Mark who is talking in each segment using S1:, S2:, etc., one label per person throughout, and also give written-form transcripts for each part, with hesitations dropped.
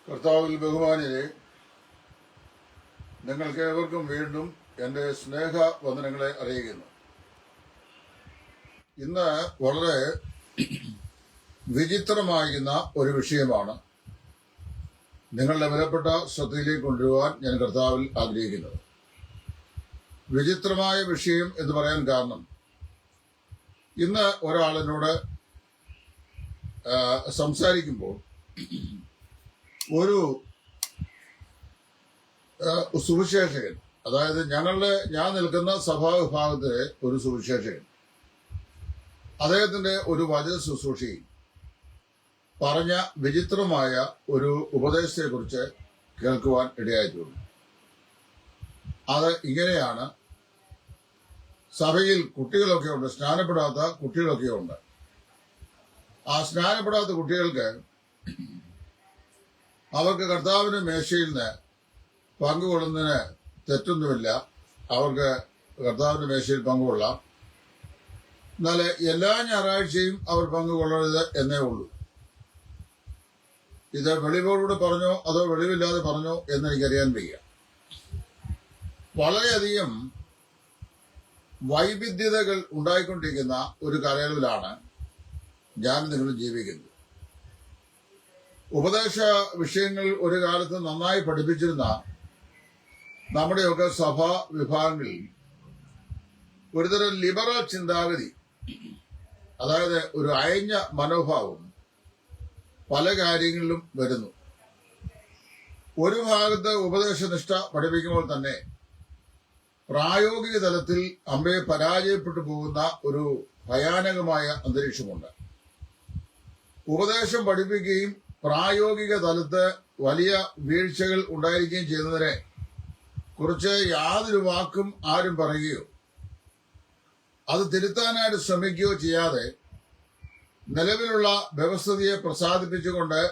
S1: കർത്താവിൽ ബഹുമാനിയെ, നിങ്ങൾക്ക് ഏവർക്കും വീണ്ടും എൻ്റെ സ്നേഹ വന്ദനങ്ങളെ അറിയിക്കുന്നു. ഇന്ന് വളരെ വിചിത്രമായിരുന്ന ഒരു വിഷയമാണ് നിങ്ങളുടെ വിലപ്പെട്ട ശ്രദ്ധയിലേക്ക് കൊണ്ടുപോകാൻ ഞാൻ കർത്താവിൽ ആഗ്രഹിക്കുന്നത്. വിചിത്രമായ വിഷയം എന്ന് പറയാൻ കാരണം, ഇന്ന് ഒരാളിനോട് സംസാരിക്കുമ്പോൾ ഒരു സുവിശേഷകൻ, അതായത് ഞാൻ നിൽക്കുന്ന സഭാവിഭാഗത്തിലെ ഒരു സുവിശേഷകൻ, അദ്ദേഹത്തിന്റെ ഒരു വചന ശുശ്രൂഷയിൽ പറഞ്ഞ വിചിത്രമായ ഒരു ഉപദേശത്തെക്കുറിച്ച് കേൾക്കുവാൻ ഇടയായിട്ടുണ്ട്. അത് ഇങ്ങനെയാണ്: സഭയിൽ കുട്ടികളൊക്കെ ഉണ്ട്, സ്നാനപ്പെടാത്ത കുട്ടികളൊക്കെ ഉണ്ട്. ആ സ്നാനപ്പെടാത്ത കുട്ടികൾക്ക് അവർക്ക് കർത്താവിന്റെ മേശയിൽ നിന്ന് പങ്കുകൊള്ളുന്നതിന് തെറ്റൊന്നുമില്ല. അവർക്ക് കർത്താവിന്റെ മേശയിൽ പങ്കുകൊള്ളാം. എന്നാൽ എല്ലാ ഞായറാഴ്ചയും അവർ പങ്കുകൊള്ളരുത് എന്നേ ഉള്ളൂ. ഇത് വെളിവോടുകൂടെ പറഞ്ഞോ അതോ വെളിവില്ലാതെ പറഞ്ഞോ എന്നെനിക്കറിയാൻ വയ്യ. വളരെയധികം വൈവിധ്യതകൾ ഉണ്ടായിക്കൊണ്ടിരിക്കുന്ന ഒരു കാലയളവിലാണ് ഞാൻ നിങ്ങൾ ജീവിക്കുന്നത്. ഉപദേശ വിഷയങ്ങൾ ഒരു കാലത്ത് നന്നായി പഠിപ്പിച്ചിരുന്ന നമ്മുടെയൊക്കെ സഭാ വിഭാഗങ്ങളിൽ ഒരുതരം ലിബറൽ ചിന്താഗതി, അതായത് ഒരു അയഞ്ഞ മനോഭാവം പല കാര്യങ്ങളിലും വരുന്നു. ഒരു ഭാഗത്ത് ഉപദേശനിഷ്ഠ പഠിപ്പിക്കുമ്പോൾ തന്നെ പ്രായോഗിക തലത്തിൽ അമ്പയെ പരാജയപ്പെട്ടു പോകുന്ന ഒരു ഭയാനകമായ അന്തരീക്ഷമുണ്ട്. ഉപദേശം പഠിപ്പിക്കുകയും പ്രായോഗിക തലത്ത് വലിയ വീഴ്ചകൾ ഉണ്ടായിരിക്കുകയും ചെയ്യുന്നതിനെ കുറിച്ച് യാതൊരു വാക്കും ആരും പറയുകയോ അത് തിരുത്താനായിട്ട് ശ്രമിക്കുകയോ ചെയ്യാതെ നിലവിലുള്ള വ്യവസ്ഥിതിയെ പ്രസാദിപ്പിച്ചുകൊണ്ട്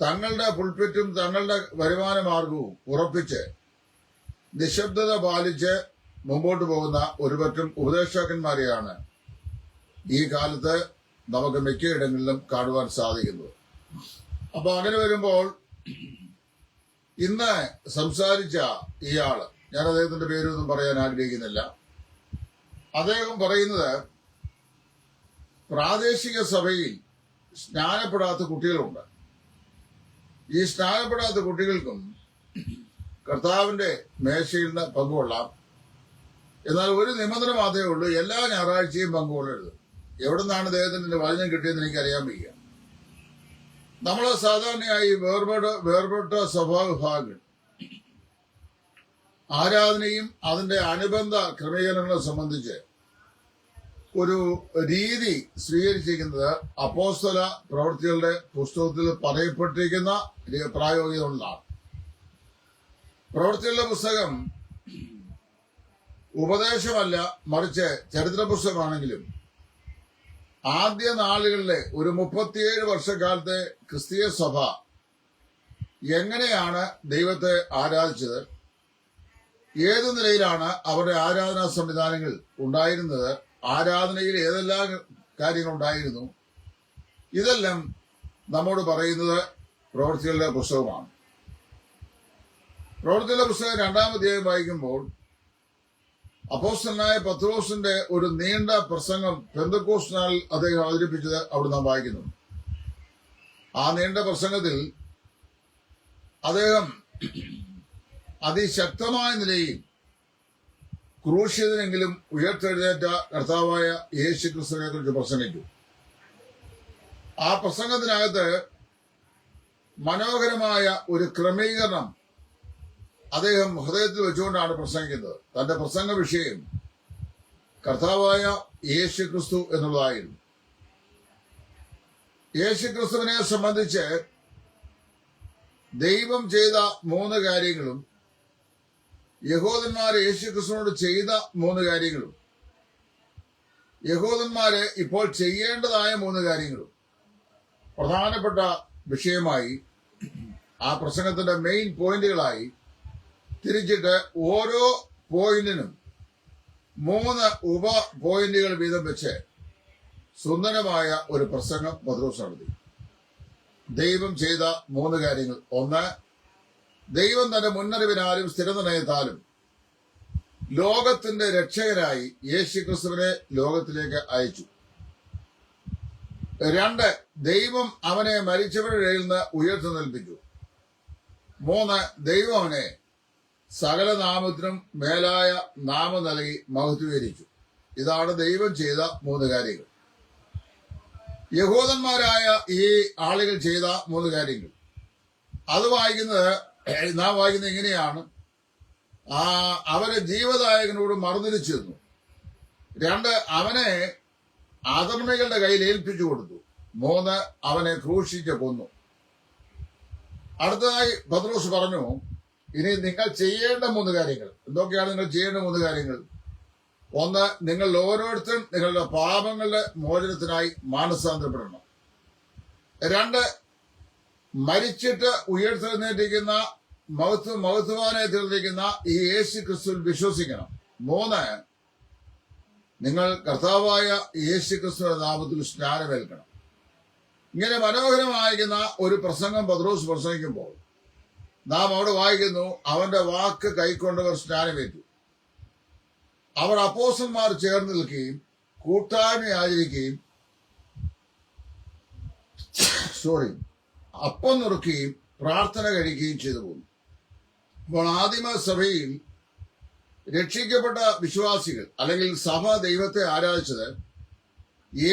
S1: തങ്ങളുടെ പുൾപിറ്റും തങ്ങളുടെ വരുമാന മാർഗവും ഉറപ്പിച്ച് നിശബ്ദത പാലിച്ച് മുമ്പോട്ട് പോകുന്ന ഒരുപറ്റം ഉപദേശകന്മാരെയാണ് ഈ കാലത്ത് നമുക്ക് മിക്കയിടങ്ങളിലും കാണുവാൻ സാധിക്കുന്നത്. അപ്പൊ അങ്ങനെ വരുമ്പോൾ ഇന്ന് സംസാരിച്ച ഇയാള്, ഞാൻ അദ്ദേഹത്തിന്റെ പേരൊന്നും പറയാൻ ആഗ്രഹിക്കുന്നില്ല, അദ്ദേഹം പറയുന്നത് പ്രാദേശിക സഭയിൽ സ്നാനപ്പെടാത്ത കുട്ടികളുണ്ട്. ഈ സ്നാനപ്പെടാത്ത കുട്ടികൾക്കും കർത്താവിന്റെ മേശയിൽ നിന്ന് പങ്കുകൊള്ളാം. എന്നാൽ ഒരു നിബന്ധന മാത്രമേ ഉള്ളൂ: എല്ലാ ഞായറാഴ്ചയും പങ്കുകൊള്ളരുത്. എവിടെ നിന്നാണ് അദ്ദേഹത്തിന്റെ വചനം കിട്ടിയെന്ന് എനിക്കറിയാൻ വയ്യ. നമ്മൾ സാധാരണയായി വേർപെട്ട സ്വഭാവവിഭാഗങ്ങൾ ആരാധനയും അതിന്റെ അനുബന്ധ ക്രമീകരണങ്ങളെ സംബന്ധിച്ച് ഒരു രീതി സ്വീകരിച്ചിരിക്കുന്നത് അപ്പോസ്തല പ്രവൃത്തികളുടെ പുസ്തകത്തിൽ പറയപ്പെട്ടിരിക്കുന്ന പ്രായോഗികതകളാണ്. പ്രവൃത്തികളുടെ പുസ്തകം ഉപദേശമല്ല, മറിച്ച് ചരിത്ര പുസ്തകമാണെങ്കിലും ആദ്യ നാളുകളിലെ ഒരു 37 വർഷക്കാലത്തെ ക്രിസ്തീയ സഭ എങ്ങനെയാണ് ദൈവത്തെ ആരാധിച്ചത്, ഏതു നിലയിലാണ് അവരുടെ ആരാധനാ സംവിധാനങ്ങൾ ഉണ്ടായിരുന്നത്, ആരാധനയിൽ ഏതെല്ലാം കാര്യങ്ങൾ ഉണ്ടായിരുന്നു, ഇതെല്ലാം നമ്മോട് പറയുന്നത് പ്രവൃത്തികളുടെ പുസ്തകമാണ്. പ്രവൃത്തികളുടെ പുസ്തകം 2-ാം അധ്യായം വായിക്കുമ്പോൾ അപ്പോസ്തലനായ പത്രോസിന്റെ ഒരു നീണ്ട പ്രസംഗം പെന്തക്കോസ്ത് നാളിൽ അദ്ദേഹം അവതരിപ്പിച്ചത് അവിടെ നാം വായിക്കുന്നു. ആ നീണ്ട പ്രസംഗത്തിൽ അദ്ദേഹം അതിശക്തമായ നിലയിൽ ക്രൂശിതനെങ്കിലും ഉയർത്തെഴുന്നേറ്റ കർത്താവായ യേശു ക്രിസ്തുവിനെ കുറിച്ച് പ്രസംഗിച്ചു. ആ പ്രസംഗത്തിനകത്ത് മനോഹരമായ ഒരു ക്രമീകരണം അദ്ദേഹം ഹൃദയത്തിൽ വെച്ചുകൊണ്ടാണ് പ്രസംഗിക്കുന്നത്. തന്റെ പ്രസംഗ വിഷയം കർത്താവായ യേശു ക്രിസ്തു എന്നുള്ളതായിരുന്നു. യേശു ക്രിസ്തുവിനെ സംബന്ധിച്ച് ദൈവം ചെയ്ത 3 കാര്യങ്ങളും യഹൂദന്മാര് യേശു ക്രിസ്തുവിനോട് ചെയ്ത 3 കാര്യങ്ങളും യഹൂദന്മാര് ഇപ്പോൾ ചെയ്യേണ്ടതായ 3 കാര്യങ്ങളും പ്രധാനപ്പെട്ട വിഷയമായി ആ പ്രസംഗത്തിന്റെ മെയിൻ പോയിന്റുകളായി തിരിച്ചിട്ട് ഓരോ പോയിന്റിനും 3 ഉപ പോയിന്റുകൾ വീതം വെച്ച് സുന്ദരമായ ഒരു പ്രസംഗം പത്രോസ് നടത്തി. ദൈവം ചെയ്ത 3 കാര്യങ്ങൾ. ഒന്ന്, ദൈവം തന്റെ മുന്നറിവിനാലും സ്ഥിരനിർണയത്താലും ലോകത്തിന്റെ രക്ഷകനായി യേശുക്രിസ്തുവിനെ ലോകത്തിലേക്ക് അയച്ചു. 2, ദൈവം അവനെ മരിച്ചവരുടെ ഇടയിൽ നിന്ന് ഉയർത്തെഴുന്നേൽപ്പിച്ചു. 3, ദൈവം അവനെ സകല നാമത്തിനും മേലായ നാമം നൽകി മഹത്വീകരിച്ചു. ഇതാണ് ദൈവം ചെയ്ത 3 കാര്യങ്ങൾ. യഹൂദന്മാരായ ഈ ആളുകൾ ചെയ്ത 3 കാര്യങ്ങൾ. അത് നാം വായിക്കുന്നത് ഇങ്ങനെയാണ്. അവരെ ജീവദായകനോട് മറുതിരിച്ചിരുന്നു. 2, അവനെ അധർമ്മികളുടെ കയ്യിൽ ഏൽപ്പിച്ചു കൊടുത്തു. 3, അവനെ ക്രൂശിച്ച് കൊന്നു. അടുത്തതായി പത്രോസ് പറഞ്ഞു, ഇനി നിങ്ങൾ ചെയ്യേണ്ട 3 കാര്യങ്ങൾ. എന്തൊക്കെയാണ് നിങ്ങൾ ചെയ്യേണ്ട 3 കാര്യങ്ങൾ? 1, നിങ്ങൾ ഓരോരുത്തരും നിങ്ങളുടെ പാപങ്ങളുടെ മോചനത്തിനായി മാനസാന്തരപ്പെടണം. 2, മരിച്ചിട്ട് ഉയർത്തെഴുന്നേറ്റിരിക്കുന്ന മഹത്വവാനായി തീർന്നിരിക്കുന്ന ഈ യേശു ക്രിസ്തുവിൽ വിശ്വസിക്കണം. 3, നിങ്ങൾ കർത്താവായ യേശു ക്രിസ്തുവിന്റെ നാമത്തിൽ സ്നാനമേൽക്കണം. ഇങ്ങനെ മനോഹരമായിരിക്കുന്ന ഒരു പ്രസംഗം പത്രോസ് പ്രസംഗിക്കുമ്പോൾ നാം അവിടെ വായിക്കുന്നു, അവന്റെ വാക്ക് കൈക്കൊണ്ടവർ സ്നാനമേറ്റു. അവർ അപ്പോസ്തലന്മാർ ചേർന്ന് നിൽക്കുകയും കൂട്ടായ്മ ആചരിക്കുകയും അപ്പം നുറുക്കുകയും പ്രാർത്ഥന കഴിക്കുകയും ചെയ്തു പോകുന്നു. അപ്പോൾ ആദിമ സഭയിൽ രക്ഷിക്കപ്പെട്ട വിശ്വാസികൾ അല്ലെങ്കിൽ സഭ ദൈവത്തെ ആരാധിച്ചത്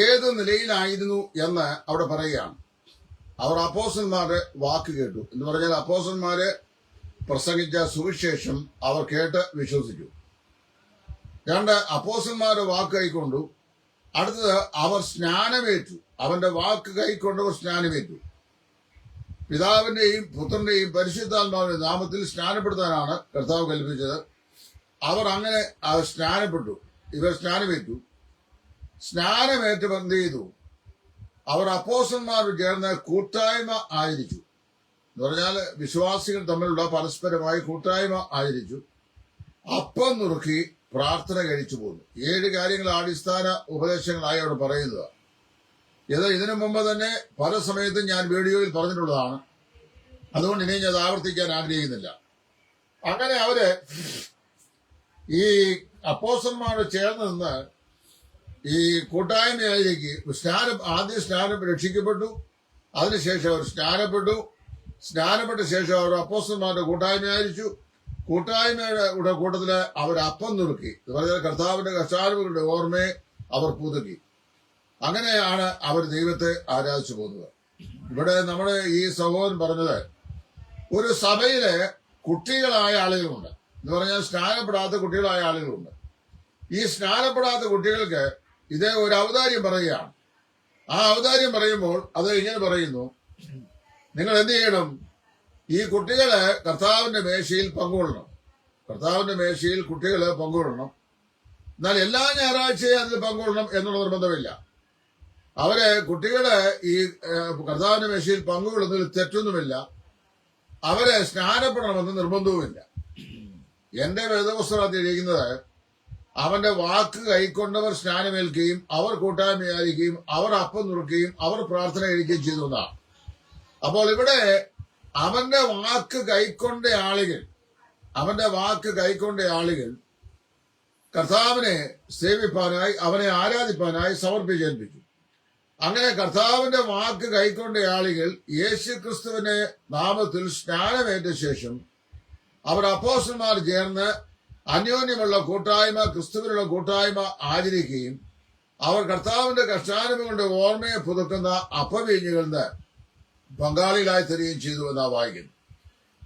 S1: ഏത് നിലയിലായിരുന്നു എന്ന് അവിടെ പറയുകയാണ്. അവർ അപ്പോസ്തലന്മാരുടെ വാക്ക് കേട്ടു എന്ന് പറഞ്ഞാൽ അപ്പോസ്തലന്മാര് പ്രസംഗിച്ച സുവിശേഷം അവർ കേട്ട് വിശ്വസിച്ചു. 2, അപ്പോസ്തലന്മാരുടെ വാക്ക് കൈക്കൊണ്ടു. അടുത്തത്, അവർ സ്നാനമേറ്റു. അവന്റെ വാക്ക് കൈക്കൊണ്ടവർ സ്നാനമേറ്റു. പിതാവിന്റെയും പുത്രന്റെയും പരിശുദ്ധാത്മാവിന്റെ നാമത്തിൽ സ്നാനപ്പെടുത്താനാണ് കർത്താവ് കൽപ്പിച്ചത്. അവർ അങ്ങനെ സ്നാനപ്പെട്ടു. ഇവർ സ്നാനമേറ്റു. സ്നാനമേറ്റ് എന്ത് ചെയ്തു? അവർ അപ്പോസ്തലന്മാർ ചേർന്ന് കൂട്ടായ്മ ആചരിച്ചു. എന്ന് പറഞ്ഞാൽ വിശ്വാസികൾ തമ്മിലുള്ള പരസ്പരമായി കൂട്ടായ്മ ആചരിച്ചു. അപ്പം നുറുക്കി പ്രാർത്ഥന കഴിച്ചു പോന്നു. 7 കാര്യങ്ങൾ അടിസ്ഥാന ഉപദേശങ്ങളായി അവിടെ പറയുന്നത്. ഇതിനു മുമ്പ് തന്നെ പല സമയത്തും ഞാൻ വീഡിയോയിൽ പറഞ്ഞിട്ടുള്ളതാണ്. അതുകൊണ്ട് ഇനി ഞാൻ ആവർത്തിക്കാൻ ആഗ്രഹിക്കുന്നില്ല. അങ്ങനെ അവര് ഈ അപ്പോസ്തലന്മാരോട് ചേർന്ന് നിന്ന് ഈ കൂട്ടായ്മയിലേക്ക് ആദ്യം സ്നാനം രക്ഷിക്കപ്പെട്ടു. അതിനുശേഷം അവർ സ്നാനപ്പെട്ട ശേഷം അവർ അപ്പോസ്തലന്മാരുടെ കൂട്ടായ്മ ആയിരിച്ചു. കൂട്ടായ്മയുടെ കൂട്ടത്തില് അവർ അപ്പം നുറുക്കി. പറഞ്ഞാൽ കർത്താവിന്റെ കർത്താവിന്റെ ഓർമ്മയെ അവർ പുതുക്കി. അങ്ങനെയാണ് അവർ ദൈവത്തെ ആരാധിച്ചു പോകുന്നത്. ഇവിടെ നമ്മുടെ ഈ സഹോദരൻ പറഞ്ഞത്, ഒരു സഭയിലെ കുട്ടികളായ ആളുകളുണ്ട്. എന്ന് പറഞ്ഞാൽ സ്നാനപ്പെടാത്ത കുട്ടികളായ ആളുകളുണ്ട്. ഈ സ്നാനപ്പെടാത്ത കുട്ടികൾക്ക് ഇതേ ഒരു ഔദാര്യം പറയുകയാണ്. ആ ഔദാര്യം പറയുമ്പോൾ അത് ഇങ്ങനെ പറയുന്നു, നിങ്ങൾ എന്ത് ചെയ്യണം? ഈ കുട്ടികള് കർത്താവിന്റെ മേശയിൽ പങ്കുകൊള്ളണം. കർത്താവിന്റെ മേശയിൽ കുട്ടികള് പങ്കുകൊള്ളണം. എന്നാൽ എല്ലാ ഞായറാഴ്ചയും അതിൽ പങ്കുകൊള്ളണം എന്നുള്ള നിർബന്ധമില്ല. കുട്ടികള് ഈ കർത്താവിന്റെ മേശയിൽ പങ്കുകൊള്ളുന്നതിൽ തെറ്റൊന്നുമില്ല. അവരെ സ്നാനപ്പെടണമെന്ന് നിർബന്ധവുമില്ല. എന്റെ വേദപുസ്തകത്തിൽ ഇരിക്കുന്നത്, അവന്റെ വാക്ക് കൈക്കൊണ്ടവർ സ്നാനമേൽക്കുകയും അവർ കൂട്ടായ്മയായിരിക്കുകയും അവർ അപ്പം നുറുക്കുകയും അവർ പ്രാർത്ഥന കഴിക്കുകയും ചെയ്തു എന്നാണ്. അപ്പോൾ ഇവിടെ അവന്റെ വാക്ക് കൈക്കൊണ്ട ആളുകൾ കർത്താവിനെ സേവിപ്പാനായി അവനെ ആരാധിപ്പാനായി സമർപ്പിച്ചേൽപ്പിച്ചു. അങ്ങനെ കർത്താവിന്റെ വാക്ക് കൈക്കൊണ്ട ആളുകൾ യേശുക്രിസ്തുവിന്റെ നാമത്തിൽ സ്നാനമേറ്റ ശേഷം അവർ അപ്പോസ്തലന്മാർ ചേർന്ന് അന്യോന്യമുള്ള കൂട്ടായ്മ, ക്രിസ്തുവിനുള്ള കൂട്ടായ്മ ആചരിക്കുകയും അവർ കർത്താവിന്റെ കർത്താനുഭവങ്ങളുടെ ഓർമ്മയെ പുതുക്കുന്ന അപ്പവീഞ്ഞുകളിൽ പങ്കാളികളായി തരികയും ചെയ്തു എന്നാ വായിക്കുന്നു.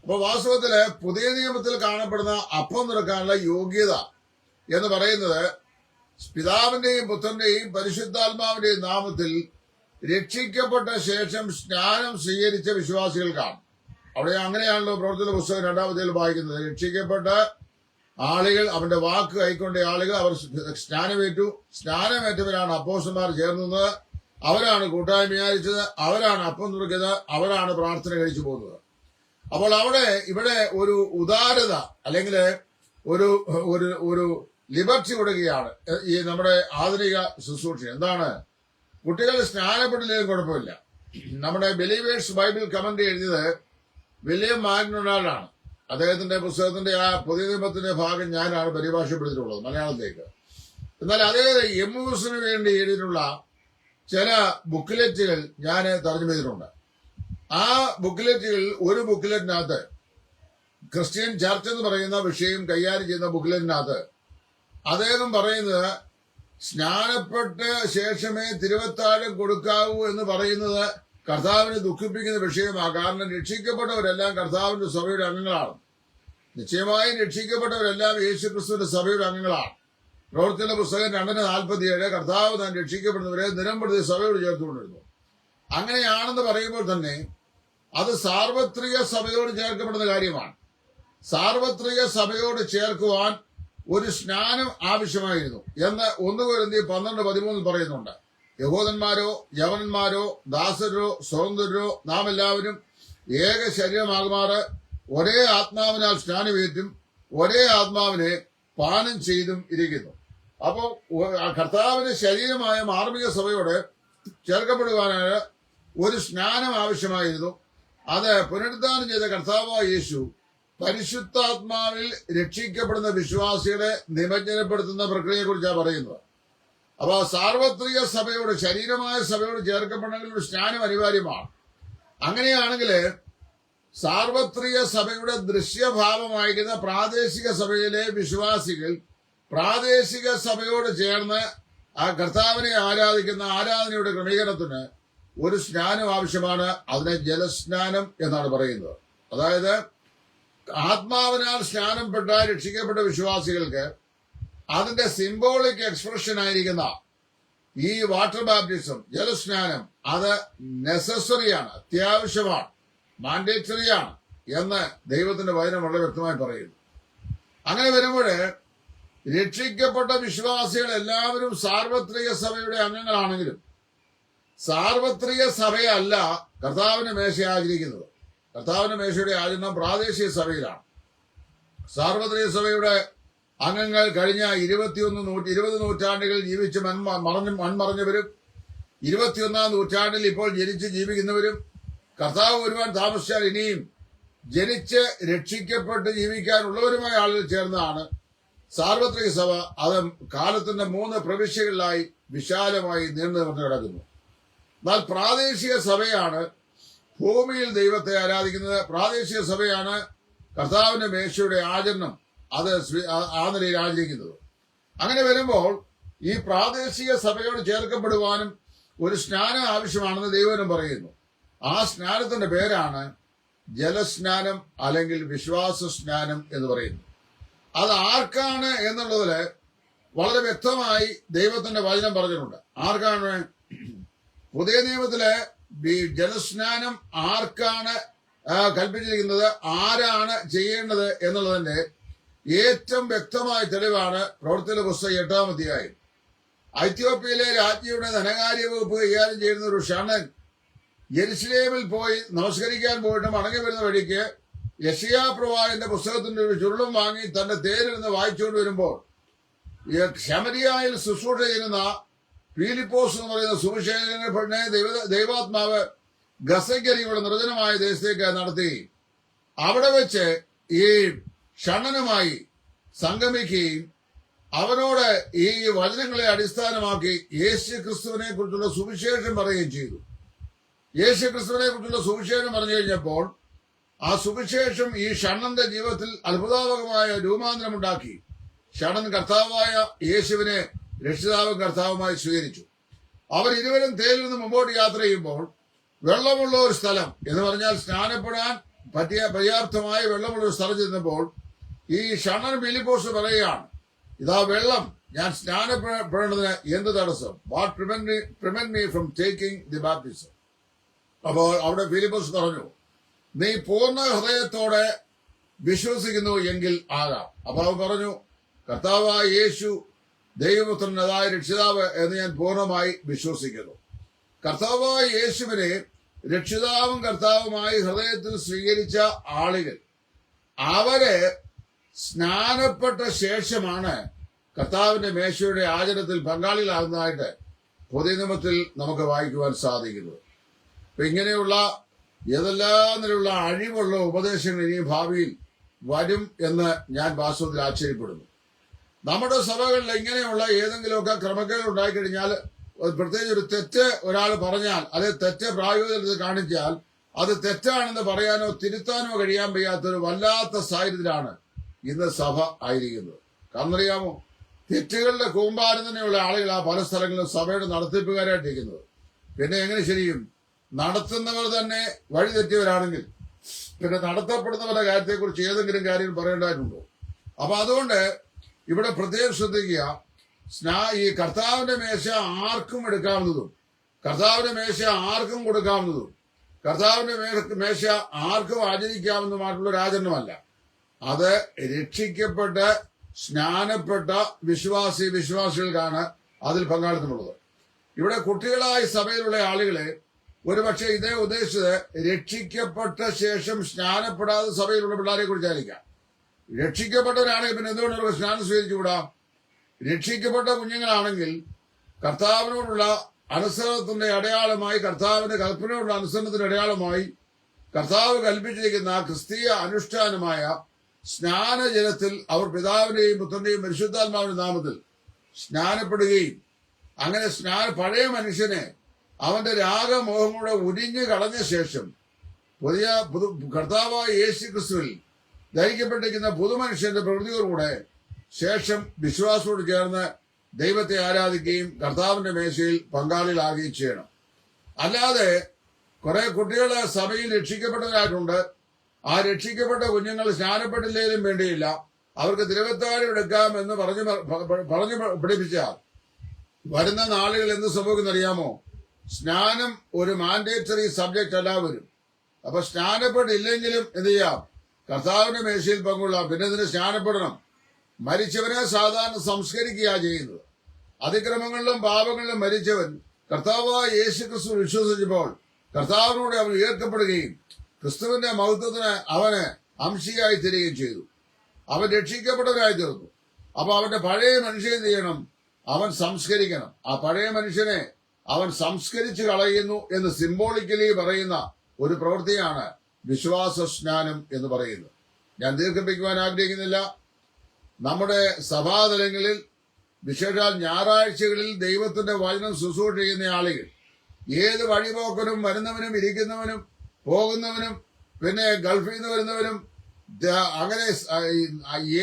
S1: അപ്പൊ വാസ്തവത്തില് പുതിയ നിയമത്തിൽ കാണപ്പെടുന്ന അപ്പം നിറക്കാനുള്ള യോഗ്യത എന്ന് പറയുന്നത് പിതാവിന്റെയും പുത്രന്റെയും പരിശുദ്ധാത്മാവിന്റെയും നാമത്തിൽ രക്ഷിക്കപ്പെട്ട ശേഷം സ്നാനം സ്വീകരിച്ച വിശ്വാസികൾക്കാണ്. അവിടെ അങ്ങനെയാണല്ലോ പ്രവർത്തന പുസ്തകം 2-ാം അധ്യായത്തിൽ വായിക്കുന്നത്. രക്ഷിക്കപ്പെട്ട ആളുകൾ, അവന്റെ വാക്ക് കൈക്കൊണ്ട ആളുകൾ അവർ സ്നാനമേറ്റവരാണ് അപ്പോസ്തലന്മാർ ചേർന്നത്. അവരാണ് കൂട്ടായ്മ വിചാരിച്ചത്, അവരാണ് അപ്പം നുറുക്കിയത്, അവരാണ് പ്രാർത്ഥന കഴിച്ചു പോകുന്നത്. അപ്പോൾ ഇവിടെ ഒരു ഉദാരത അല്ലെങ്കിൽ ഒരു ലിബർട്ടി കൊടുക്കുകയാണ് ഈ നമ്മുടെ ആധുനിക ശുശ്രൂഷ. എന്താണ്? കുട്ടികൾ സ്നാനപ്പെട്ടില്ലെങ്കിലും കുഴപ്പമില്ല. നമ്മുടെ ബിലീവേഴ്സ് ബൈബിൾ കമന്റ് എഴുതിയത് വില്യം മാഗ്നോണാൾഡാണ്. അദ്ദേഹത്തിന്റെ പുസ്തകത്തിന്റെ ആ പുതിയ നിയമത്തിന്റെ ഭാഗം ഞാനാണ് പരിഭാഷപ്പെടുത്തിയിട്ടുള്ളത് മലയാളത്തേക്ക്. എന്നാൽ അതേ എംമുസിന് വേണ്ടി എഴുതിയിട്ടുള്ള ചില ബുക്ക്ലെറ്റുകൾ ഞാൻ തർജ്ജമ ചെയ്തിട്ടുണ്ട്. ആ ബുക്ക്ലെറ്റുകൾ ഒരു ബുക്ക്ലെറ്റിനകത്ത് ക്രിസ്ത്യൻ ചർച്ച് എന്ന് പറയുന്ന വിഷയം കൈകാര്യം ചെയ്യുന്ന ബുക്ക്ലെറ്റിനകത്ത് അദ്ദേഹം പറയുന്നത് സ്നാനപ്പെട്ട ശേഷമേ തിരുവത്താഴം കൊടുക്കാവൂ എന്ന് പറയുന്നത് കർത്താവിനെ ദുഃഖിപ്പിക്കുന്ന വിഷയമാണ്. കാരണം രക്ഷിക്കപ്പെട്ടവരെല്ലാം കർത്താവിന്റെ സഭയുടെ അംഗങ്ങളാണ്. നിശ്ചയമായും രക്ഷിക്കപ്പെട്ടവരെല്ലാം യേശുക്രിസ്തുവിന്റെ സഭയുടെ അംഗങ്ങളാണ്. പ്രവൃത്തിയുടെ പുസ്തകം 2:47 കർത്താവ് താൻ രക്ഷിക്കപ്പെടുന്നവരെ നിരംപ്രതി സഭയോട് ചേർത്തുകൊണ്ടിരുന്നു. അങ്ങനെയാണെന്ന് പറയുമ്പോൾ തന്നെ അത് സാർവത്രിക സഭയോട് ചേർക്കപ്പെടുന്ന കാര്യമാണ്. സാർവത്രിക സഭയോട് ചേർക്കുവാൻ ഒരു സ്നാനം ആവശ്യമായിരുന്നു എന്ന് 1 കൊരിന്ത്യർ 12:13 പറയുന്നുണ്ട്. യഹൂദന്മാരോ യവനന്മാരോ ദാസരോ സ്വതന്ത്രരോ നാം എല്ലാവരും ഏക ശരീരമാകുമാറ് ഒരേ ആത്മാവിനാൽ സ്നാനമേറ്റും ഒരേ ആത്മാവിനെ പാനം ചെയ്തും ഇരിക്കുന്നു. അപ്പോൾ കർത്താവിന്റെ ശരീരമായ മാർമിക സഭയോട് ചേർക്കപ്പെടുവാനായ ഒരു സ്നാനം ആവശ്യമായിരുന്നു. അത് പുനരുദ്ധാനം ചെയ്ത കർത്താവായ യേശു പരിശുദ്ധാത്മാവിൽ രക്ഷിക്കപ്പെടുന്ന വിശ്വാസികളെ നിമജ്ജനപ്പെടുത്തുന്ന പ്രക്രിയയെക്കുറിച്ചാണ് പറയുന്നത്. അപ്പൊ സാർവത്രിക സഭയോട് ശരീരമായ സഭയോട് ചേർക്കപ്പെടണമെങ്കിൽ ഒരു സ്നാനം അനിവാര്യമാണ്. അങ്ങനെയാണെങ്കിൽ സാർവത്രിക സഭയുടെ ദൃശ്യഭാവമായിരിക്കുന്ന പ്രാദേശിക സഭയിലെ വിശ്വാസികൾ പ്രാദേശിക സഭയോട് ചേർന്ന് ആ കർത്താവിനെ ആരാധിക്കുന്ന ആരാധനയുടെ ക്രമീകരണത്തിന് ഒരു സ്നാനം ആവശ്യമാണ്. അതിനെ ജലസ്നാനം എന്നാണ് പറയുന്നത്. അതായത് ആത്മാവിനാൽ സ്നാനപ്പെട്ട രക്ഷിക്കപ്പെട്ട വിശ്വാസികൾക്ക് അതിന്റെ സിംബോളിക് എക്സ്പ്രഷൻ ആയിരിക്കുന്ന ഈ വാട്ടർ ബാപ്റ്റിസം ജലസ്നാനം അത് നെസസറിയാണ്, അത്യാവശ്യമാണ്, മാൻഡേറ്ററിയാണ് എന്ന് ദൈവത്തിന്റെ വചനം വളരെ വ്യക്തമായി പറയുന്നു. അങ്ങനെ വരുമ്പോൾ രക്ഷിക്കപ്പെട്ട വിശ്വാസികൾ എല്ലാവരും സാർവത്രിക സഭയുടെ അംഗങ്ങളാണെങ്കിലും സാർവത്രിക സഭയല്ല കർത്താവിന്റെ മേശ ആചരിക്കുന്നത്. കർത്താവിന്റെ മേശയുടെ ആചരണം പ്രാദേശിക സഭയിലാണ്. സാർവത്രിക സഭയുടെ അംഗങ്ങൾ കഴിഞ്ഞ 20 നൂറ്റാണ്ടുകൾ ജീവിച്ച് മൺമറഞ്ഞവരും 21-ാം നൂറ്റാണ്ടിൽ ഇപ്പോൾ ജനിച്ച് ജീവിക്കുന്നവരും കർത്താവ് വരുവാൻ താമസിച്ചാൽ ഇനിയും ജനിച്ച് രക്ഷിക്കപ്പെട്ട് ജീവിക്കാനുള്ളവരുമായ ആളുകൾ ചേർന്നാണ് സാർവത്രിക സഭ. അത് കാലത്തിന്റെ 3 പ്രവിശ്യകളിലായി വിശാലമായി നീണ്ടു നിവർന്ന് കിടക്കുന്നു. എന്നാൽ പ്രാദേശിക സഭയാണ് ഭൂമിയിൽ ദൈവത്തെ ആരാധിക്കുന്നത്. പ്രാദേശിക സഭയാണ് കർത്താവിന്റെ മേശയുടെ ആചരണം അത് ആ നിലയിൽ ആചരിക്കുന്നത്. അങ്ങനെ വരുമ്പോൾ ഈ പ്രാദേശിക സഭയോട് ചേർക്കപ്പെടുവാനും ഒരു സ്നാനം ആവശ്യമാണെന്ന് ദൈവം പറയുന്നു. ആ സ്നാനത്തിന്റെ പേരാണ് ജലസ്നാനം അല്ലെങ്കിൽ വിശ്വാസ സ്നാനം എന്ന് പറയുന്നു. അത് ആർക്കാണ് എന്നുള്ളതില് വളരെ വ്യക്തമായി ദൈവത്തിന്റെ വചനം പറഞ്ഞിട്ടുണ്ട്. ആർക്കാണ്? പുതിയ നിയമത്തിലെ ജലസ്നാനം ആർക്കാണ് കൽപ്പിച്ചിരിക്കുന്നത്, ആരാണ് ചെയ്യേണ്ടത് എന്നുള്ളതിന്റെ ഏറ്റവും വ്യക്തമായ തെളിവാണ് പ്രവൃത്തിയുടെ പുസ്തകം 8-ാം അധ്യായം. എത്യോപ്യയിലെ രാജ്ഞിയുടെ ധനകാര്യ വകുപ്പ് കൈകാര്യം ചെയ്യുന്ന ഒരു ഷണ്ണൻ യെരുശലേമിൽ പോയി നമസ്കരിക്കാൻ പോയിട്ട് മടങ്ങി വരുന്ന വഴിക്ക് യെശയ്യാ പ്രവാചകന്റെ പുസ്തകത്തിന്റെ ഒരു ചുരുളും വാങ്ങി തന്റെ തേരിൽ നിന്ന് വായിച്ചുകൊണ്ട് വരുമ്പോൾ ശമരിയായിൽ ശുശ്രൂഷ ചെയ്യുന്ന ഫിലിപ്പോസ് എന്ന് പറയുന്ന സുവിശേഷകനെ ദൈവാത്മാവ് ഗസക്കരിയുടെ നിർജ്ജനമായ ദേശത്തേക്ക് നടത്തി അവിടെ വെച്ച് ഈ ഷണ്ണനുമായി സംഗമിക്കുകയും അവനോട് ഈ വചനങ്ങളെ അടിസ്ഥാനമാക്കി യേശു ക്രിസ്തുവിനെ കുറിച്ചുള്ള സുവിശേഷം പറയുകയും ചെയ്തു. യേശു ക്രിസ്തുവിനെ കുറിച്ചുള്ള സുവിശേഷം പറഞ്ഞു കഴിഞ്ഞപ്പോൾ ആ സുവിശേഷം ഈ ഷണ്ണന്റെ ജീവിതത്തിൽ അത്ഭുതാത്മകമായ രൂപാന്തരമുണ്ടാക്കി. ഷണ്ണൻ കർത്താവായ യേശുവിനെ രക്ഷിതാവും കർത്താവുമായി സ്വീകരിച്ചു. അവർ ഇരുവരും തേരിൽ നിന്ന് മുമ്പോട്ട് യാത്ര ചെയ്യുമ്പോൾ വെള്ളമുള്ള ഒരു സ്ഥലം എന്ന് പറഞ്ഞാൽ സ്നാനപ്പെടാൻ പറ്റിയ പര്യാപ്തമായ വെള്ളമുള്ള ഒരു സ്ഥലം ചെന്നപ്പോൾ ഈ ഷണ്ണൻ ഫിലിപ്പോസ് പറയുകയാണ്, ഇതാ വെള്ളം, ഞാൻ സ്നാനപ്പെടേണ്ടതിന് എന്ത് തടസ്സം? What prevent me from taking the baptism? അപ്പോൾ അവിടെ ഫിലിപ്പോസ് പറഞ്ഞു, നീ പൂർണ്ണ ഹൃദയത്തോടെ വിശ്വസിക്കുന്നു എങ്കിൽ ആകാം. അപ്പൊ അവൻ പറഞ്ഞു, കർത്താവായ യേശു ദൈവപുത്രനായ രക്ഷിതാവ് എന്ന് ഞാൻ പൂർണ്ണമായി വിശ്വസിക്കുന്നു. കർത്താവായ യേശുവിനെ രക്ഷിതാവും കർത്താവുമായി ഹൃദയത്തിൽ സ്വീകരിച്ച ആളുകൾ അവര് സ്നാനപ്പെട്ട ശേഷമാണ് കർത്താവിന്റെ മേശയുടെ ആചരണത്തിൽ പങ്കാളികളാകുന്നതായിട്ട് പുതിയ നിയമത്തിൽ നമുക്ക് വായിക്കുവാൻ സാധിക്കുന്നത്. അപ്പൊ ഇങ്ങനെയുള്ള ഏതെല്ലാം നിലയുള്ള അഴിവുള്ള ഉപദേശങ്ങൾ ഇനി ഭാവിയിൽ വരും എന്ന് ഞാൻ വാസ്തവത്തിൽ ആശ്ചര്യപ്പെടുന്നു. നമ്മുടെ സഭകളിൽ ഇങ്ങനെയുള്ള ഏതെങ്കിലുമൊക്കെ ക്രമക്കേട് ഉണ്ടായിക്കഴിഞ്ഞാൽ, പ്രത്യേകിച്ച് ഒരു തെറ്റ് ഒരാൾ പറഞ്ഞാൽ, അത് തെറ്റ് പ്രായോഗികത്തിൽ കാണിച്ചാൽ അത് തെറ്റാണെന്ന് പറയാനോ തിരുത്താനോ കഴിയാൻ വയ്യാത്തൊരു വല്ലാത്ത സാഹചര്യത്തിലാണ് ഇന്ന് സഭ ആയിരിക്കുന്നത്. കാരണം അറിയാമോ, തെറ്റുകളുടെ കൂമ്പാരം തന്നെയുള്ള ആളുകൾ ആ പല സ്ഥലങ്ങളിലും സഭയുടെ നടത്തിപ്പുകാരായിട്ടിരിക്കുന്നത്. പിന്നെ എങ്ങനെ ശരിയും? നടത്തുന്നവർ തന്നെ വഴി തെറ്റിയവരാണെങ്കിൽ പിന്നെ നടത്തപ്പെടുന്നവരുടെ കാര്യത്തെക്കുറിച്ച് ഏതെങ്കിലും കാര്യം പറയേണ്ടതായിട്ടുണ്ടോ? അപ്പൊ അതുകൊണ്ട് ഇവിടെ പ്രത്യേകം ശ്രദ്ധിക്കുക. ഈ കർത്താവിന്റെ മേശ ആർക്കും എടുക്കാവുന്നതും കർത്താവിന്റെ മേശ ആർക്കും കൊടുക്കാവുന്നതും കർത്താവിന്റെ മേശ ആർക്കും ആചരിക്കാവുന്നതുമായിട്ടുള്ള ഒരു ആചരണമല്ല. അത് രക്ഷിക്കപ്പെട്ട് സ്നാനപ്പെട്ട വിശ്വാസികൾക്കാണ് അതിൽ പങ്കാളിത്തമുള്ളത്. ഇവിടെ കുട്ടികളായ സഭയിലുള്ള ആളുകളെ ഒരുപക്ഷെ ഇതേ ഉദ്ദേശിച്ചത് രക്ഷിക്കപ്പെട്ട ശേഷം സ്നാനപ്പെടാതെ സഭയിലുള്ള പിള്ളേരെ കുറിച്ചായിരിക്കാം. രക്ഷിക്കപ്പെട്ടവരാണെങ്കിൽ പിന്നെ എന്തുകൊണ്ട് അവർക്ക് സ്നാനം സ്വീകരിച്ചുകൂടാം? രക്ഷിക്കപ്പെട്ട കുഞ്ഞുങ്ങളാണെങ്കിൽ കർത്താവിനോടുള്ള അനുസരണത്തിന്റെ അടയാളമായി, കർത്താവിന്റെ കൽപ്പനയോടുള്ള അനുസരണത്തിന്റെ അടയാളമായി കർത്താവ് കൽപ്പിച്ചിരിക്കുന്ന ക്രിസ്തീയ അനുഷ്ഠാനമായ സ്നാനജലത്തിൽ അവർ പിതാവിന്റെയും പുത്രന്റെയും പരിശുദ്ധാത്മാവിന്റെ നാമത്തിൽ സ്നാനപ്പെടുകയും അങ്ങനെ പഴയ മനുഷ്യനെ അവന്റെ രാഗമോഹങ്ങളുടെ ഉരിഞ്ഞു കളഞ്ഞ ശേഷം കർത്താവായ യേശു ക്രിസ്തുവിൽ ധരിക്കപ്പെട്ടിരിക്കുന്ന പുതുമനുഷ്യന്റെ പ്രവൃത്തിയോടുകൂടെ ശേഷം വിശ്വാസത്തോട് ചേർന്ന് ദൈവത്തെ ആരാധിക്കുകയും കർത്താവിന്റെ മേശയിൽ പങ്കാളികളാകുകയും ചെയ്യണം. അല്ലാതെ കുറെ കുട്ടികൾ സഭയിൽ രക്ഷിക്കപ്പെട്ടവരായിട്ടുണ്ട്. ആ രക്ഷിക്കപ്പെട്ട കുഞ്ഞുങ്ങൾ സ്നാനപ്പെട്ടില്ലെങ്കിലും വേണ്ടിയില്ല, അവർക്ക് തിരുവത്താഴം എടുക്കാം എന്ന് പറഞ്ഞു പഠിപ്പിച്ചാൽ വരുന്ന നാളുകൾ എന്ത് സംഭവിക്കുന്നറിയാമോ? സ്നാനം ഒരു മാൻഡേറ്ററി സബ്ജക്റ്റ് അല്ല വരും. അപ്പൊ സ്നാനപ്പെട്ടില്ലെങ്കിലും എന്ത് ചെയ്യാം? കർത്താവിന്റെ മേശയിൽ പങ്കുകൊള്ളാം. പിന്നെ ഇതിന് സ്നാനപ്പെടണം. മരിച്ചവനെ സാധാരണ സംസ്കരിക്കുക ചെയ്യുന്നത്. അതിക്രമങ്ങളിലും പാപങ്ങളിലും മരിച്ചവൻ കർത്താവായ യേശു ക്രിസ്തു വിശ്വസിച്ചപ്പോൾ കർത്താവിനോട് അവൻ ഉയർത്തപ്പെടുകയും ക്രിസ്തുവിന്റെ മഹത്വത്തിന് അവന് അംശിയായി തീരുകയും ചെയ്തു. അവൻ രക്ഷിക്കപ്പെട്ടവനായി തീർന്നു. അപ്പൊ അവന്റെ പഴയ മനുഷ്യനെ എന്ത് ചെയ്യണം? അവൻ സംസ്കരിക്കണം. ആ പഴയ മനുഷ്യനെ അവൻ സംസ്കരിച്ചു കളയുന്നു എന്ന് സിംബോളിക്കലി പറയുന്ന ഒരു പ്രവൃത്തിയാണ് വിശ്വാസ സ്നാനം എന്ന് പറയുന്നത്. ഞാൻ ദീർഘിപ്പിക്കുവാൻ ആഗ്രഹിക്കുന്നില്ല. നമ്മുടെ സഭാതലങ്ങളിൽ വിശേഷാൽ ഞായറാഴ്ചകളിൽ ദൈവത്തിന്റെ വചനം ശുശ്രൂഷ ചെയ്യുന്ന ആളുകൾ ഏത് വഴിപോക്കനും വരുന്നവനും ഇരിക്കുന്നവനും പോകുന്നവനും പിന്നെ ഗൾഫിൽ നിന്ന് വരുന്നവനും അങ്ങനെ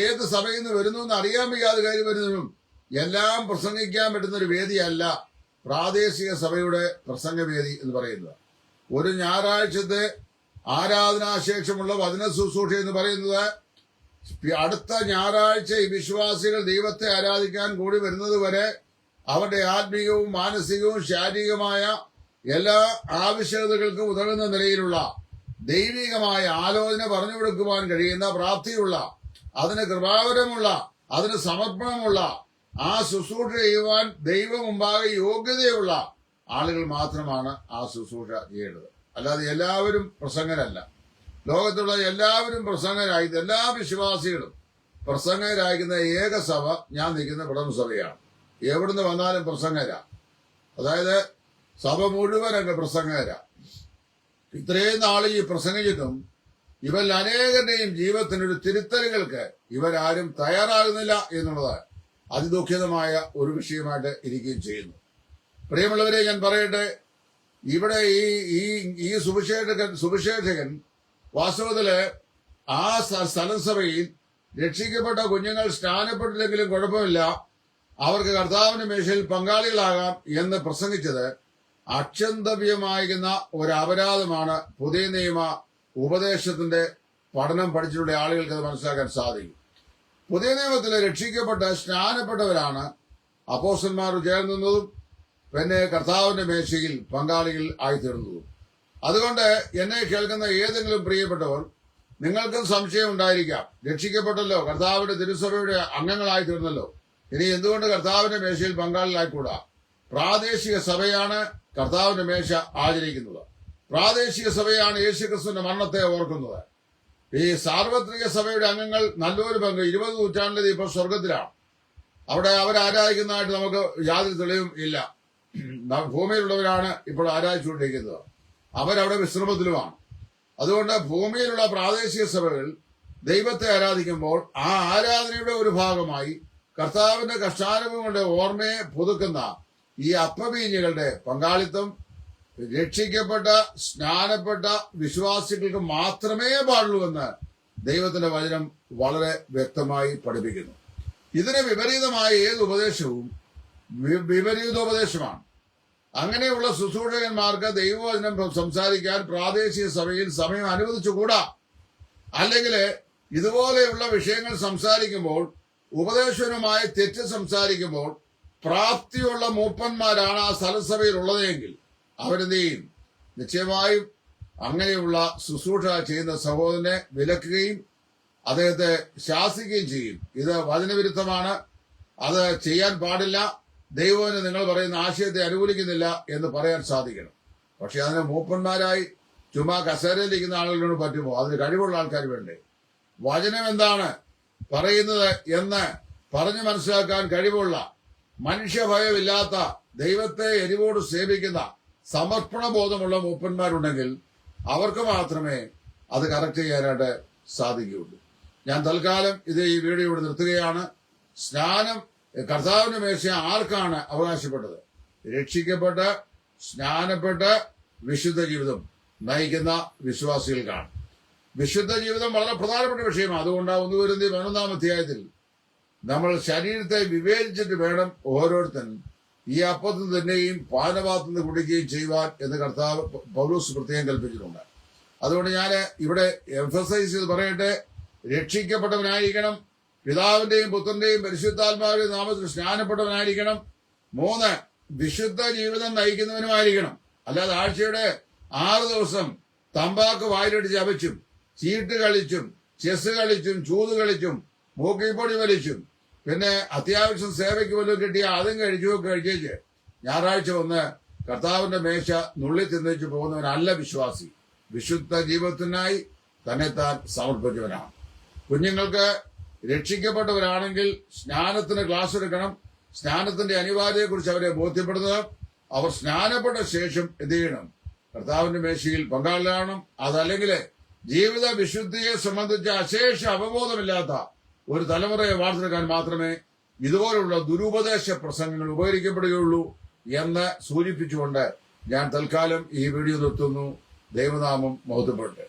S1: ഏത് സഭയിൽ നിന്ന് വരുന്നു എന്ന് അറിയാൻ വയ്യാതെ കാര്യം വരുന്നവനും എല്ലാം പ്രസംഗിക്കാൻ പറ്റുന്ന ഒരു വേദിയല്ല പ്രാദേശിക സഭയുടെ പ്രസംഗവേദി എന്ന് പറയുന്നത്. ഒരു ഞായറാഴ്ചത്തെ ആരാധനാശേഷമുള്ള വചന ശുശ്രൂഷ എന്ന് പറയുന്നത് അടുത്ത ഞായറാഴ്ച ഈ വിശ്വാസികൾ ദൈവത്തെ ആരാധിക്കാൻ കൂടി വരുന്നത് വരെ അവരുടെ ആത്മീയവും മാനസികവും ശാരീരികമായ എല്ലാ ആവശ്യകതകൾക്കും ഉതകുന്ന നിലയിലുള്ള ദൈവികമായ ആലോചന പറഞ്ഞു കൊടുക്കുവാൻ കഴിയുന്ന പ്രാപ്തിയുള്ള, അതിന് കൃപാവരമുള്ള, അതിന് സമർപ്പണമുള്ള, ആ ശുശ്രൂഷ ചെയ്യുവാൻ ദൈവം മുമ്പാകെ യോഗ്യതയുള്ള ആളുകൾ മാത്രമാണ് ആ ശുശ്രൂഷ ചെയ്യേണ്ടത്. അല്ലാതെ എല്ലാവരും പ്രസംഗരല്ല. ലോകത്തുള്ള എല്ലാവരും പ്രസംഗരായി, എല്ലാ വിശ്വാസികളും പ്രസംഗരായിരിക്കുന്ന ഏക സഭ ഞാൻ നിൽക്കുന്ന വിടം സഭയാണ്. എവിടുന്ന് വന്നാലും പ്രസംഗരാ. അതായത് സഭ മുഴുവൻ അങ്ങ് പ്രസംഗരാ. ഇത്രയും നാളെ ഈ പ്രസംഗിച്ചിട്ടും ഇവരിൽ അനേകരുടെയും ജീവിതത്തിനൊരു തിരുത്തലുകൾക്ക് ഇവരാരും തയ്യാറാകുന്നില്ല എന്നുള്ളത് അതിദുഃഖിതമായ ഒരു വിഷയമായിട്ട് ഇരിക്കുകയും ചെയ്യുന്നു. പ്രിയമുള്ളവരെ, ഞാൻ പറയട്ടെ, ഇവിടെ ഈ സുവിശേഷകൻ വാസ്തവത്തില് ആ സ്ഥലസഭയിൽ രക്ഷിക്കപ്പെട്ട കുഞ്ഞുങ്ങൾ സ്നാനപ്പെട്ടില്ലെങ്കിലും കുഴപ്പമില്ല, അവർക്ക് കർത്താവിന്റെ മേശയിൽ പങ്കാളികളാകാം എന്ന് പ്രസംഗിച്ചത് അക്ഷന്തവ്യമായിരുന്ന ഒരു അപരാധമാണ്. പുതിയ നിയമ ഉപദേശത്തിന്റെ പഠനം പഠിച്ചിട്ടുള്ള ആളുകൾക്ക് അത് മനസ്സിലാക്കാൻ സാധിക്കും. പുതിയ നിയമത്തിലെ രക്ഷിക്കപ്പെട്ട സ്നാനപ്പെട്ടവരാണ് അപ്പോസ്തലന്മാർ ചേർന്നതും പിന്നെ കർത്താവിന്റെ മേശയിൽ പങ്കാളികൾ ആയിത്തീർന്നതും. അതുകൊണ്ട് എന്നെ കേൾക്കുന്ന ഏതെങ്കിലും പ്രിയപ്പെട്ടവർ, നിങ്ങൾക്കും സംശയം ഉണ്ടായിരിക്കാം, രക്ഷിക്കപ്പെട്ടല്ലോ, കർത്താവിന്റെ തിരുസഭയുടെ അംഗങ്ങളായി തീർന്നല്ലോ, ഇനി എന്തുകൊണ്ട് കർത്താവിന്റെ മേശയിൽ പങ്കാളികളായിക്കൂടാ? പ്രാദേശിക സഭയാണ് കർത്താവിന്റെ മേശ ആചരിക്കുന്നത്. പ്രാദേശിക സഭയാണ് യേശുക്രിസ്തുവിന്റെ മരണത്തെ ഓർക്കുന്നത്. ഈ സാർവത്രിക സഭയുടെ അംഗങ്ങൾ നല്ലൊരു പങ്ക് 20 നൂറ്റാണ്ടിൽ ഇപ്പോൾ സ്വർഗത്തിലാണ്. അവിടെ അവരാരാധിക്കുന്നതായിട്ട് നമുക്ക് യാതൊരു തെളിവും ഇല്ല. ഭൂമിയിലുള്ളവരാണ് ഇപ്പോൾ ആരാധിച്ചുകൊണ്ടിരിക്കുന്നത്. അവരവിടെ വിശ്രമത്തിലുമാണ്. അതുകൊണ്ട് ഭൂമിയിലുള്ള പ്രാദേശിക സഭകൾ ദൈവത്തെ ആരാധിക്കുമ്പോൾ ആ ആരാധനയുടെ ഒരു ഭാഗമായി കർത്താവിന്റെ കഷ്ടാനുഭവങ്ങളുടെ ഓർമ്മയെ പുതുക്കുന്ന ഈ അപ്പവീഞ്ഞുകളുടെ പങ്കാളിത്തം രക്ഷിക്കപ്പെട്ട സ്നാനപ്പെട്ട വിശ്വാസികൾക്ക് മാത്രമേ പാടുള്ളൂവെന്ന് ദൈവത്തിന്റെ വചനം വളരെ വ്യക്തമായി പഠിപ്പിക്കുന്നു. ഇതിന് വിപരീതമായ ഏത് ഉപദേശവും വിപരീതോപദേശമാണ്. അങ്ങനെയുള്ള ശുശ്രൂഷകന്മാർക്ക് ദൈവവചനം സംസാരിക്കാൻ പ്രാദേശിക സഭയിൽ സമയം അനുവദിച്ചുകൂടാ. അല്ലെങ്കിൽ ഇതുപോലെയുള്ള വിഷയങ്ങൾ സംസാരിക്കുമ്പോൾ ഉപദേശകനുമായി തെറ്റ് സംസാരിക്കുമ്പോൾ പ്രാപ്തിയുള്ള മൂപ്പന്മാരാണ് ആ സ്ഥലസഭയിൽ ഉള്ളതെങ്കിൽ അവരെന്ത് ചെയ്യും? നിശ്ചയമായും അങ്ങനെയുള്ള ശുശ്രൂഷ ചെയ്യുന്ന സഹോദരനെ വിലക്കുകയും അദ്ദേഹത്തെ ശാസിക്കുകയും ചെയ്യും. ഇത് വചനവിരുദ്ധമാണ്, അത് ചെയ്യാൻ പാടില്ല, ദൈവത്തിന് നിങ്ങൾ പറയുന്ന ആശയത്തെ അനുകൂലിക്കുന്നില്ല എന്ന് പറയാൻ സാധിക്കണം. പക്ഷെ അതിന് മൂപ്പന്മാരായി ചുമ്മാ കസേരയിലിരിക്കുന്ന ആളുകളോട് പറ്റുമോ? അതിന് കഴിവുള്ള ആൾക്കാർ വേണ്ടേ? വചനം എന്താണ് പറയുന്നത് എന്ന് പറഞ്ഞു മനസ്സിലാക്കാൻ കഴിവുള്ള, മനുഷ്യഭയമില്ലാത്ത, ദൈവത്തെ എരിവോട് സേവിക്കുന്ന സമർപ്പണ ബോധമുള്ള മൂപ്പന്മാരുണ്ടെങ്കിൽ അവർക്ക് മാത്രമേ അത് കറക്റ്റ് ചെയ്യാനായിട്ട് സാധിക്കുകയുള്ളൂ. ഞാൻ തൽക്കാലം ഈ വീഡിയോ ഇവിടെ നിർത്തുകയാണ്. സ്നാനം കർത്താവിന്റെ മേശ ആർക്കാണ് അവകാശപ്പെട്ടത്? രക്ഷിക്കപ്പെട്ട് സ്നാനപ്പെട്ട് വിശുദ്ധ ജീവിതം നയിക്കുന്ന വിശ്വാസികൾക്കാണ്. വിശുദ്ധ ജീവിതം വളരെ പ്രധാനപ്പെട്ട വിഷയമാണ്. അതുകൊണ്ടാണ് 1 കൊരിന്ത്യർ 11-ാം അധ്യായത്തിൽ നമ്മൾ ശരീരത്തെ വിവേചിച്ചിട്ട് വേണം ഓരോരുത്തരും ഈ അപ്പത്തിൽ തന്നെയും പാനപാത്രത്തിൽ നിന്ന് കുടിക്കുകയും ചെയ്യുവാൻ എന്ന് കർത്താവ് പൗലോസ് പ്രത്യേകം കൽപ്പിച്ചിട്ടുണ്ട്. അതുകൊണ്ട് ഞാൻ ഇവിടെ എംഫസൈസ് ചെയ്ത് പറയട്ടെ, രക്ഷിക്കപ്പെട്ടവനായിരിക്കണം, പിതാവിന്റെയും പുത്രന്റെയും പരിശുദ്ധാത്മാവിന്റെയും നാമത്തിൽ സ്നാനപ്പെട്ടവനായിരിക്കണം. 3, വിശുദ്ധ ജീവിതം നയിക്കുന്നവനുമായിരിക്കണം. അല്ലാതെ ആഴ്ചയുടെ 6 ദിവസം തമ്പാക്ക് വായിലിട്ട് ചവച്ചും ചീട്ട് കളിച്ചും ചെസ് കളിച്ചും ചൂത് കളിച്ചും മൂക്കിപ്പൊടി വലിച്ചും പിന്നെ അത്യാവശ്യം സേവയ്ക്ക് വല്ലതും കിട്ടിയ അതും കഴിച്ചേച്ച് ഞായറാഴ്ച വന്ന് കർത്താവിന്റെ മേശ നുള്ളി തിന്നിച്ചു പോകുന്നവനല്ല വിശ്വാസി. വിശുദ്ധ ജീവിതത്തിനായി തന്നെത്താൻ സമർപ്പിച്ചവനാണ്. കുഞ്ഞുങ്ങൾക്ക് രക്ഷിക്കപ്പെട്ടവരാണെങ്കിൽ സ്നാനത്തിന് ക്ലാസ് എടുക്കണം. സ്നാനത്തിന്റെ അനിവാര്യതയെക്കുറിച്ച് അവരെ ബോധ്യപ്പെടുത്തുക. അവർ സ്നാനപ്പെട്ട ശേഷം എന്ത് ചെയ്യണം? കർത്താവിന്റെ മേശയിൽ പങ്കാളിയാകണം. അതല്ലെങ്കിൽ ജീവിത വിശുദ്ധിയെ സംബന്ധിച്ച അശേഷ അവബോധമില്ലാത്ത ഒരു തലമുറയെ വാർത്തെടുക്കാൻ മാത്രമേ ഇതുപോലുള്ള ദുരുപദേശ പ്രസംഗങ്ങൾ ഉപകരിക്കപ്പെടുകയുള്ളൂ എന്ന് സൂചിപ്പിച്ചുകൊണ്ട് ഞാൻ തൽക്കാലം ഈ വീഡിയോ നിർത്തുന്നു. ദൈവനാമം മഹത്വപ്പെടട്ടെ.